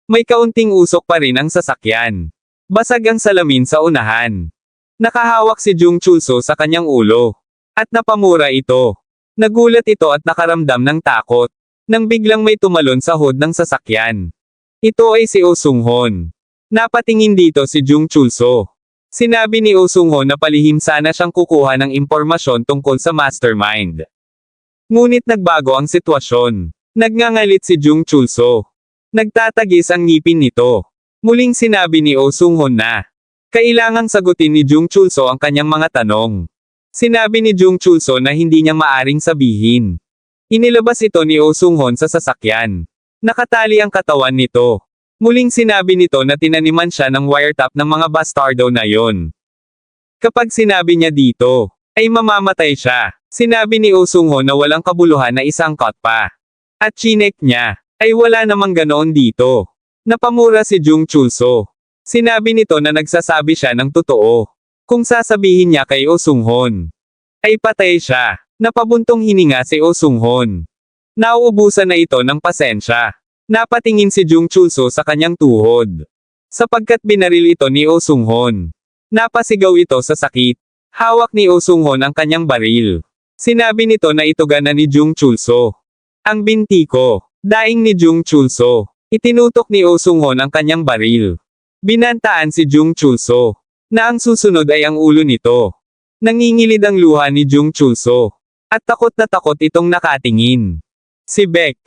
May kaunting usok pa rin ang sasakyan. Basag ang salamin sa unahan. Nakahawak si Jung Chulso sa kanyang ulo. At napamura ito. Nagulat ito at nakaramdam ng takot. Nang biglang may tumalon sa hood ng sasakyan. Ito ay si Oh Sung-hoon. Napatingin dito si Jung Chulso. Sinabi ni Oh Sung-hoon na palihim sana siyang kukuha ng impormasyon tungkol sa mastermind. Ngunit nagbago ang sitwasyon. Nagngangalit si Jung Chulso. Nagtatagis ang ngipin nito. Muling sinabi ni Oh Sung-hoon na kailangang sagutin ni Jung Chulso ang kanyang mga tanong. Sinabi ni Jung Chulso na hindi niya maaring sabihin. Inilabas ito ni Oh Sung-hoon sa sasakyan. Nakatali ang katawan nito. Muling sinabi nito na tinaniman siya ng wiretap ng mga bastardo na yon. Kapag sinabi niya dito, ay mamamatay siya. Sinabi ni Oh Sung-hoon na walang kabuluhan na isangkot pa. At chinek niya, ay wala namang ganoon dito. Napamura si Jung Chulso. Sinabi nito na nagsasabi siya ng totoo. Kung sasabihin niya kay Oh Sung-hoon, ay patay siya. Napabuntong hininga si Oh Sung-hoon. Nauubusan na ito ng pasensya. Napatingin si Jung Chulso sa kanyang tuhod. Sapagkat binaril ito ni Oh Sung-hoon. Napasigaw ito sa sakit. Hawak ni Oh Sung-hoon ang kanyang baril. Sinabi nito na itugan na ni Jung Chulso. Ang binti ko. Daing ni Jung Chulso. Itinutok ni Oh Sung-hoon ang kanyang baril. Binantaan si Jung Chulso. Na ang susunod ay ang ulo nito. Nangingilid ang luha ni Jung Chulso. At takot na takot itong nakatingin. Si Baek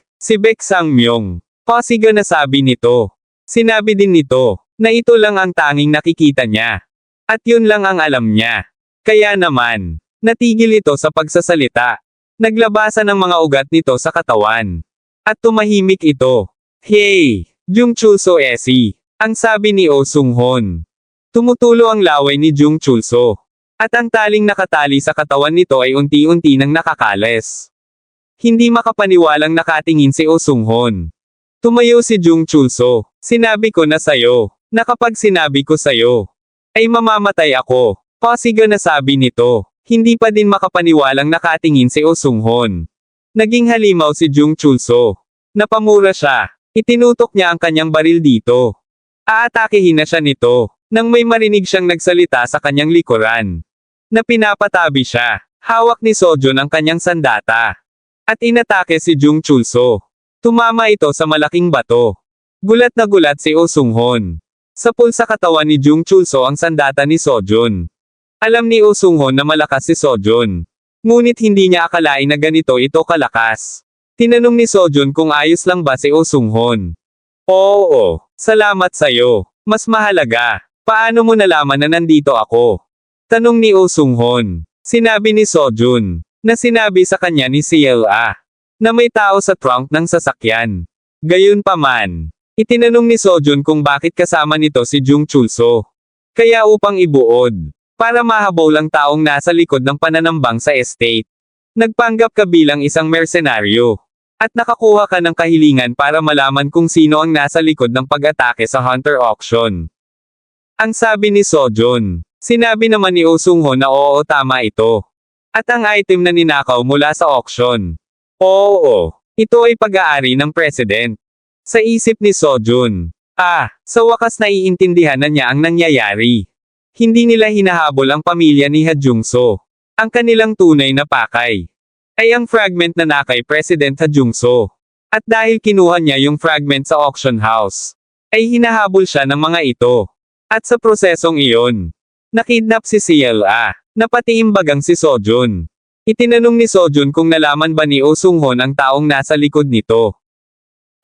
Sang-myung. Pasiga na sabi nito. Sinabi din nito, na ito lang ang tanging nakikita niya. At yun lang ang alam niya. Kaya naman, natigil ito sa pagsasalita. Naglabasan ang mga ugat nito sa katawan. At tumahimik ito. Hey, Jung Chulso esi. Ang sabi ni Oh Sung-hoon. Tumutulo ang laway ni Jung Chulso. At ang taling nakatali sa katawan nito ay unti-unti nang nakakales. Hindi makapaniwalang nakatingin si Oh Sung-hoon. Tumayo si Jung Chulso. Sinabi ko na sayo, na kapag sinabi ko sayo, ay mamamatay ako. Pasiga na sabi nito. Hindi pa din makapaniwalang nakatingin si Oh Sung-hoon. Naging halimaw si Jung Chulso. Napamura siya. Itinutok niya ang kanyang baril dito. Aatakehin na siya nito, nang may marinig siyang nagsalita sa kanyang likuran. Na pinapatabi siya. Hawak ni Sojun ang kanyang sandata. At inatake si Jung Chulso. Tumama ito sa malaking bato. Gulat na gulat si Oh Sung-hoon. Sapul sa katawan ni Jung Chulso ang sandata ni Sojun. Alam ni Oh Sung-hoon na malakas si Sojun. Ngunit hindi niya akalain na ganito ito kalakas. Tinanong ni Sojun kung ayos lang ba si Oh Sung-hoon. Oo, salamat sayo. Mas mahalaga, paano mo nalaman na nandito ako? Tanong ni Oh Sung-hoon. Sinabi ni Sojun, na sinabi sa kanya ni CLA, na may tao sa trunk ng sasakyan. Gayunpaman, itinanong ni Sojun kung bakit kasama nito si Jung Chulso. Kaya upang ibuod, para mahabol ang taong nasa likod ng pananambang sa estate. Nagpanggap ka bilang isang mersenaryo. At nakakuha ka ng kahilingan para malaman kung sino ang nasa likod ng pag-atake sa Hunter Auction. Ang sabi ni Sojun. Sinabi naman ni Oh Sung-hoon na oo tama ito. At ang item na ninakaw mula sa auction. Oo, ito ay pag-aari ng president. Sa isip ni Sojun. Sa wakas naiintindihan na niya ang nangyayari. Hindi nila hinahabol ang pamilya ni Ha Jung-so. Ang kanilang tunay na pakay ay ang fragment na nakay President Ha Jung-so. At dahil kinuha niya yung fragment sa auction house, ay hinahabol siya ng mga ito. At sa prosesong iyon, nakidnap si CLA, na pati imbagang si Sojun. Itinanong ni Sojun kung nalaman ba ni Oh Sung-hoon ang taong nasa likod nito.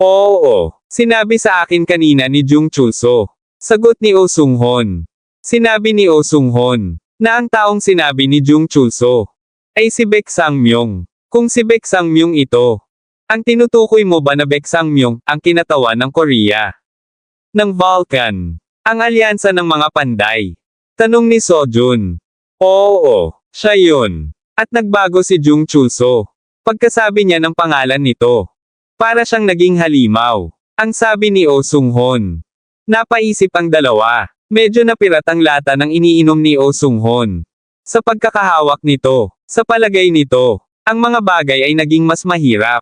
Oo, sinabi sa akin kanina ni Jung Chulso. Sagot ni Oh Sung-hoon. Sinabi ni Oh Sung-hoon, na ang taong sinabi ni Jung Chulso, ay si Baek Sang-myung. Kung si Baek Sang-myung ito, ang tinutukoy mo ba na Baek Sang-myung, ang kinatawan ng Korea? Ng Vulcan. Ang alyansa ng mga panday. Tanong ni Sojun. Oo, siya yun. At nagbago si Jung Chulso. Pagkasabi niya ng pangalan nito. Para siyang naging halimaw. Ang sabi ni Oh Sung-hoon. Napaisip ang dalawa. Medyo napirat ang lata ng iniinom ni Oh Sung-hoon. Sa pagkakahawak nito, sa palagay nito, ang mga bagay ay naging mas mahirap.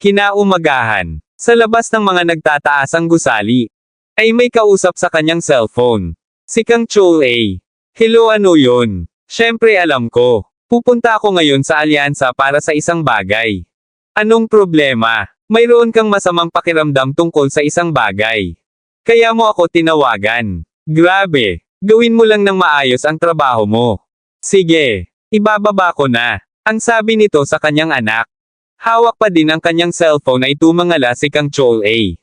Kinaumagahan, sa labas ng mga nagtataasang gusali, ay may kausap sa kanyang cellphone. Si Kang Chol-A. Hello, ano yun? Syempre alam ko. Pupunta ako ngayon sa alyansa para sa isang bagay. Anong problema? Mayroon kang masamang pakiramdam tungkol sa isang bagay. Kaya mo ako tinawagan. Grabe. Gawin mo lang ng maayos ang trabaho mo. Sige. Ibababa ko na. Ang sabi nito sa kanyang anak. Hawak pa din ang kanyang cellphone ay tumangala si Kang Chol-A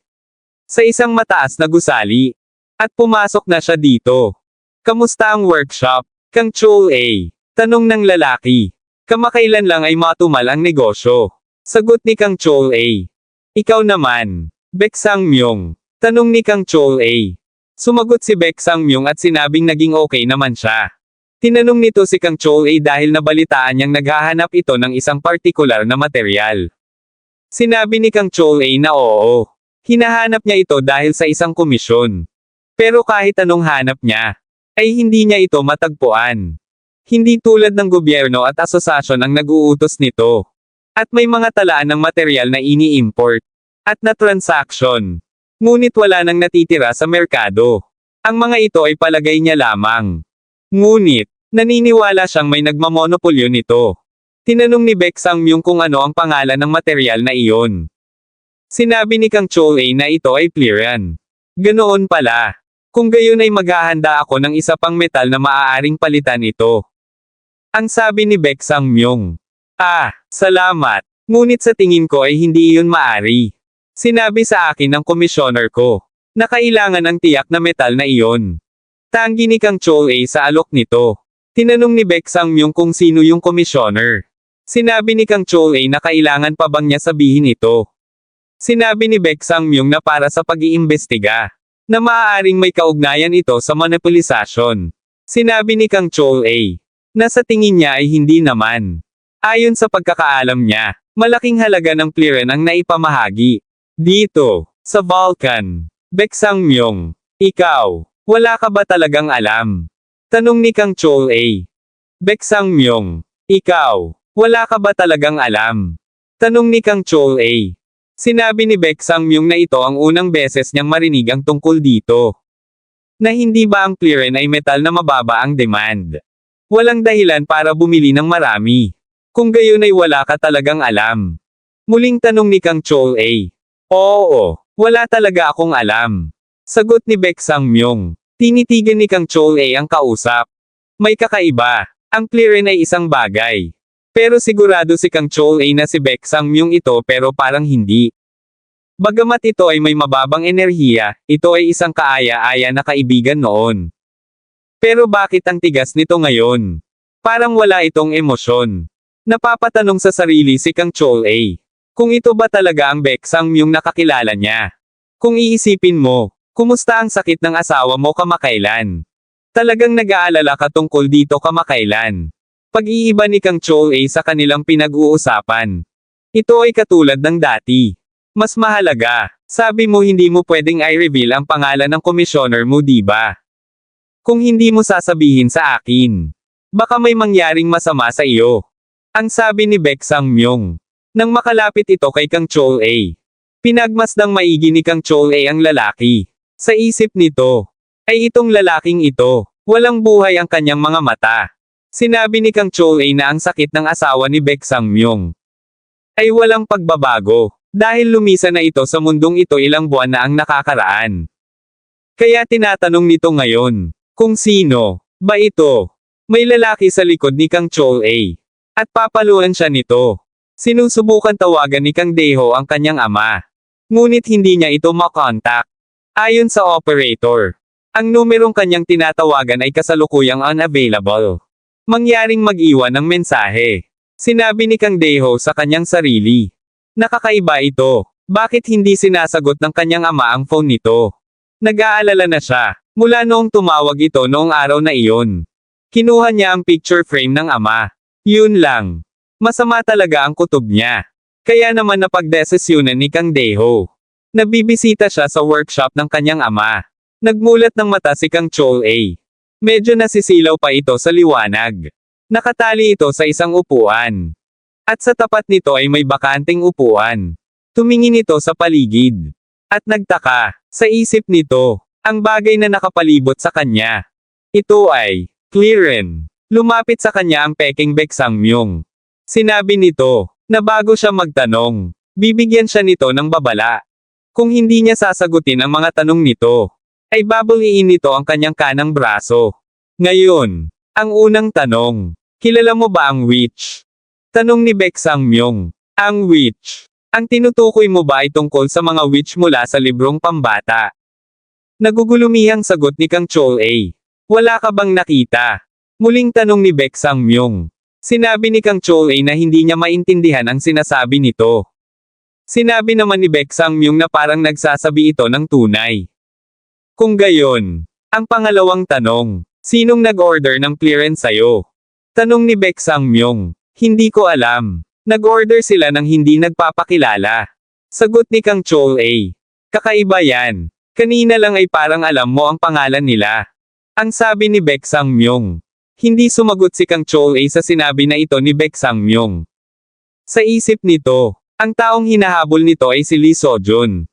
sa isang mataas na gusali. At pumasok na siya dito. Kamusta ang workshop? Kang Chol-A. Tanong ng lalaki. Kamakailan lang ay matumal ang negosyo. Sagot ni Kang Chol-A. Ikaw naman. Baek Sang-myung. Tanong ni Kang Chol-A. Sumagot si Baek Sang-myung at sinabing naging okay naman siya. Tinanong nito si Kang Chol-A dahil nabalitaan niyang naghahanap ito ng isang partikular na materyal. Sinabi ni Kang Chol-A na oo. Hinahanap niya ito dahil sa isang komisyon. Pero kahit anong hanap niya, ay hindi niya ito matagpuan. Hindi tulad ng gobyerno at asosasyon ang nag-uutos nito. At may mga talaan ng materyal na ini-import. At na transaction. Ngunit wala nang natitira sa merkado. Ang mga ito ay palagay niya lamang. Ngunit, naniniwala siyang may nagmamonopolyo nito. Tinanong ni Baek Sang-myung kung ano ang pangalan ng materyal na iyon. Sinabi ni Kang Chol-A na ito ay Plerian. Ganoon pala. Kung gayon ay maghahanda ako ng isa pang metal na maaaring palitan ito. Ang sabi ni Baek Sang-myung. Salamat. Ngunit sa tingin ko ay hindi iyon maari. Sinabi sa akin ng komisyoner ko, na kailangan ng tiyak na metal na iyon. Tanggi ni Kang Chol-A sa alok nito. Tinanong ni Baek Sang-myung kung sino yung komisyoner. Sinabi ni Kang Chol-A na kailangan pa bang niya sabihin ito. Sinabi ni Baek Sang-myung na para sa pag-iimbestiga, na maaaring may kaugnayan ito sa monopolisasyon. Sinabi ni Kang Chol-A, na sa tingin niya ay hindi naman. Ayon sa pagkakaalam niya, malaking halaga ng Plerian ang naipamahagi. Dito, sa Vulcan. Baek Sang-myung, ikaw, wala ka ba talagang alam? Tanong ni Kang Chol-A. Baek Sang-myung, ikaw, wala ka ba talagang alam? Tanong ni Kang Chol-A. Sinabi ni Baek Sang-myung na ito ang unang beses niyang marinig ang tungkol dito. Na hindi ba ang Plerian ay metal na mababa ang demand? Walang dahilan para bumili ng marami. Kung gayon ay wala ka talagang alam. Muling tanong ni Kang Chol-A. Oo, wala talaga akong alam. Sagot ni Baek Sang-myung. Tinitigan ni Kang Chol-A ang kausap. May kakaiba. Ang Plerian ay isang bagay. Pero sigurado si Kang Chol-A na si Baek Sang-myung ito pero parang hindi. Bagamat ito ay may mababang enerhiya, ito ay isang kaaya-aya na kaibigan noon. Pero bakit ang tigas nito ngayon? Parang wala itong emosyon. Napapatanong sa sarili si Kang Chol-A. Kung ito ba talaga ang Baek Sang-myung nakakilala niya? Kung iisipin mo, kumusta ang sakit ng asawa mo kamakailan? Talagang nag-aalala ka tungkol dito kamakailan. Pag-iiba ni Kang Chol-A sa kanilang pinag-uusapan. Ito ay katulad ng dati. Mas mahalaga, sabi mo hindi mo pwedeng i-reveal ang pangalan ng komisyoner mo diba? Kung hindi mo sasabihin sa akin, baka may mangyaring masama sa iyo. Ang sabi ni Baek Sang-myung. Nang makalapit ito kay Kang Chol-A. Pinagmasdang maigi ni Kang Chol-A ang lalaki. Sa isip nito, ay itong lalaking ito, walang buhay ang kanyang mga mata. Sinabi ni Kang Chol-A na ang sakit ng asawa ni Baek Sang-myung ay walang pagbabago, dahil lumisan na ito sa mundong ito ilang buwan na ang nakakaraan. Kaya tinatanong nito ngayon, kung sino ba ito? May lalaki sa likod ni Kang Chol-A. At papaluan siya nito. Sinusubukan tawagan ni Kang Dae-ho ang kanyang ama. Ngunit hindi niya ito makontak. Ayon sa operator, ang numerong kanyang tinatawagan ay kasalukuyang unavailable. Mangyaring mag-iwan ng mensahe. Sinabi ni Kang Dae-ho sa kanyang sarili. Nakakaiba ito. Bakit hindi sinasagot ng kanyang ama ang phone nito? Nag-aalala na siya. Mula noong tumawag ito noong araw na iyon. Kinuha niya ang picture frame ng ama. Yun lang. Masama talaga ang kutob niya. Kaya naman napagdesisyonan ni Kang Dae-ho. Nabibisita siya sa workshop ng kanyang ama. Nagmulat ng mata si Kang Chol-A. Medyo nasisilaw pa ito sa liwanag. Nakatali ito sa isang upuan. At sa tapat nito ay may bakanting upuan. Tumingin ito sa paligid. At nagtaka, sa isip nito, ang bagay na nakapalibot sa kanya. Ito ay, Clearen. Lumapit sa kanya ang Peking Beksanmyung. Sinabi nito, na bago siya magtanong, bibigyan siya nito ng babala. Kung hindi niya sasagutin ang mga tanong nito, ay babuliin nito ang kanyang kanang braso. Ngayon, ang unang tanong, kilala mo ba ang witch? Tanong ni Beksanmyung. Ang witch. Ang tinutukoy mo ba ay tungkol sa mga witch mula sa librong pambata? Nagugulumihang sagot ni Kang Chol-a. Wala ka bang nakita? Muling tanong ni Beksanmyung. Sinabi ni Kang Chol-a na hindi niya maintindihan ang sinasabi nito. Sinabi naman ni Beksanmyung na parang nagsasabi ito ng tunay. Kung gayon, ang pangalawang tanong, sinong nag-order ng clearance sa'yo? Tanong ni Beksanmyung. Hindi ko alam. Nag-order sila ng hindi nagpapakilala. Sagot ni Kang Chol-a. Kakaiba yan. Kanina lang ay parang alam mo ang pangalan nila. Ang sabi ni Beksanmyung. Hindi sumagot si Kang Chol-a sa sinabi na ito ni Beksanmyung. Sa isip nito, ang taong hinahabol nito ay si Lee Sojun.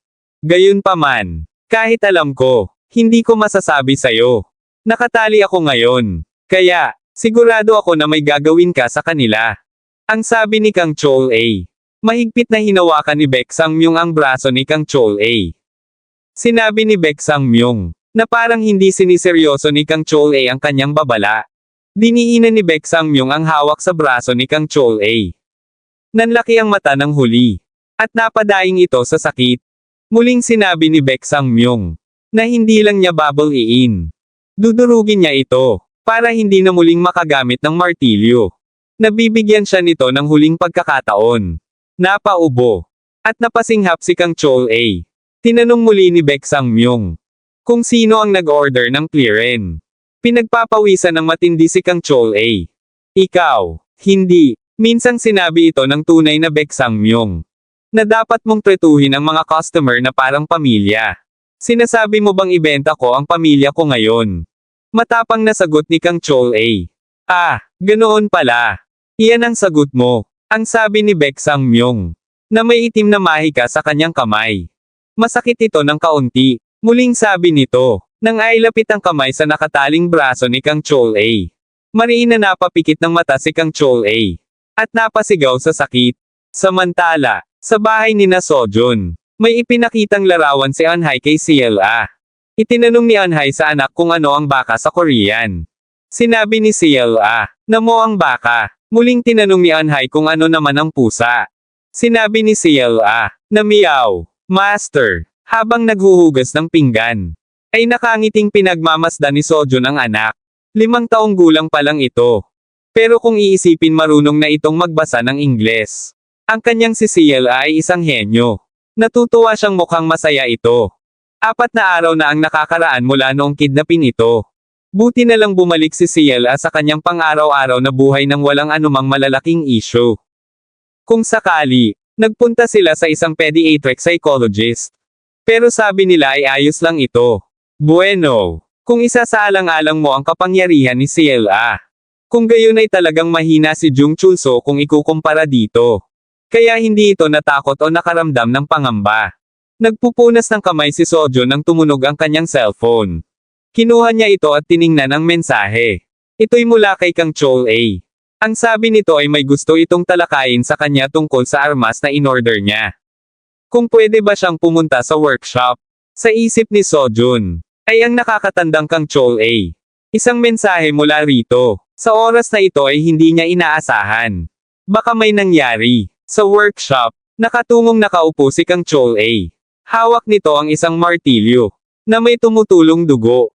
Gayunpaman, kahit alam ko, hindi ko masasabi sa'yo. Nakatali ako ngayon. Kaya, sigurado ako na may gagawin ka sa kanila. Ang sabi ni Kang Chol-a. Mahigpit na hinawakan ni Beksanmyung ang braso ni Kang Chol-a. Sinabi ni Beksanmyung, na parang hindi siniseryoso ni Kang Chol-a ang kanyang babala. Diniinan ni Beksanmyung ang hawak sa braso ni Kang Chol-a. Nanlaki ang mata ng huli. At napadaing ito sa sakit. Muling sinabi ni Beksanmyung, na hindi lang niya babuliin. Dudurugin niya ito, para hindi na muling makagamit ng martilyo. Nabibigyan siya nito ng huling pagkakataon. Napaubo. At napasinghap si Kang Chol-a. Tinanong muli ni Beksanmyung, kung sino ang nag-order ng clearance. Pinagpapawisan ng matindi si Kang Chol-a. Ikaw, hindi. Minsang sinabi ito ng tunay na Beksanmyung. Na dapat mong tretuhin ang mga customer na parang pamilya. Sinasabi mo bang ibenta ko ang pamilya ko ngayon? Matapang na sagot ni Kang Chol-a. Ah, ganoon pala. Iyan ang sagot mo. Ang sabi ni Beksanmyung. Na may itim na mahika sa kanyang kamay. Masakit ito ng kaunti. Muling sabi nito. Nang ailapit ang kamay sa nakataling braso ni Kang Chol-a. Mariin na napapikit ng mata si Kang Chol-a. At napasigaw sa sakit. Samantala, sa bahay ni na Sojun, may ipinakitang larawan si Anhai kay Ciela. Itinanong ni Anhai sa anak kung ano ang baka sa Korean. Sinabi ni Ciela, na mo ang baka. Muling tinanong ni Anhai kung ano naman ang pusa. Sinabi ni Ciela, na meow, master, habang naghuhugas ng pinggan. Ay nakangiting pinagmamasdan ni Sojun ang anak. 5 taong gulang pa lang ito. Pero kung iisipin marunong na itong magbasa ng Ingles. Ang kanyang si Ciela ay isang henyo. Natutuwa siyang mukhang masaya ito. 4 na araw na ang nakakaraan mula noong kidnapin ito. Buti na lang bumalik si Ciela sa kanyang pang-araw-araw na buhay nang walang anumang malalaking issue. Kung sakali, nagpunta sila sa isang pediatric psychologist. Pero sabi nila ay ayos lang ito. Bueno, kung isasaalang-alang mo ang kapangyarihan ni Ciela. Kung gayon ay talagang mahina si Jung Chulso kung ikukumpara dito. Kaya hindi ito natakot o nakaramdam ng pangamba. Nagpupunas ng kamay si Sojun nang tumunog ang kanyang cellphone. Kinuha niya ito at tiningnan ang mensahe. Ito'y mula kay Kang Chol-a. Ang sabi nito ay may gusto itong talakayin sa kanya tungkol sa armas na inorder niya. Kung pwede ba siyang pumunta sa workshop. Sa isip ni Sojun, ay ang nakakatandang Kang Chol-a. Isang mensahe mula rito. Sa oras na ito ay hindi niya inaasahan. Baka may nangyari. Sa workshop, nakatungong nakaupo si Kang Chol-a. Hawak nito ang isang martilyo, na may tumutulong dugo.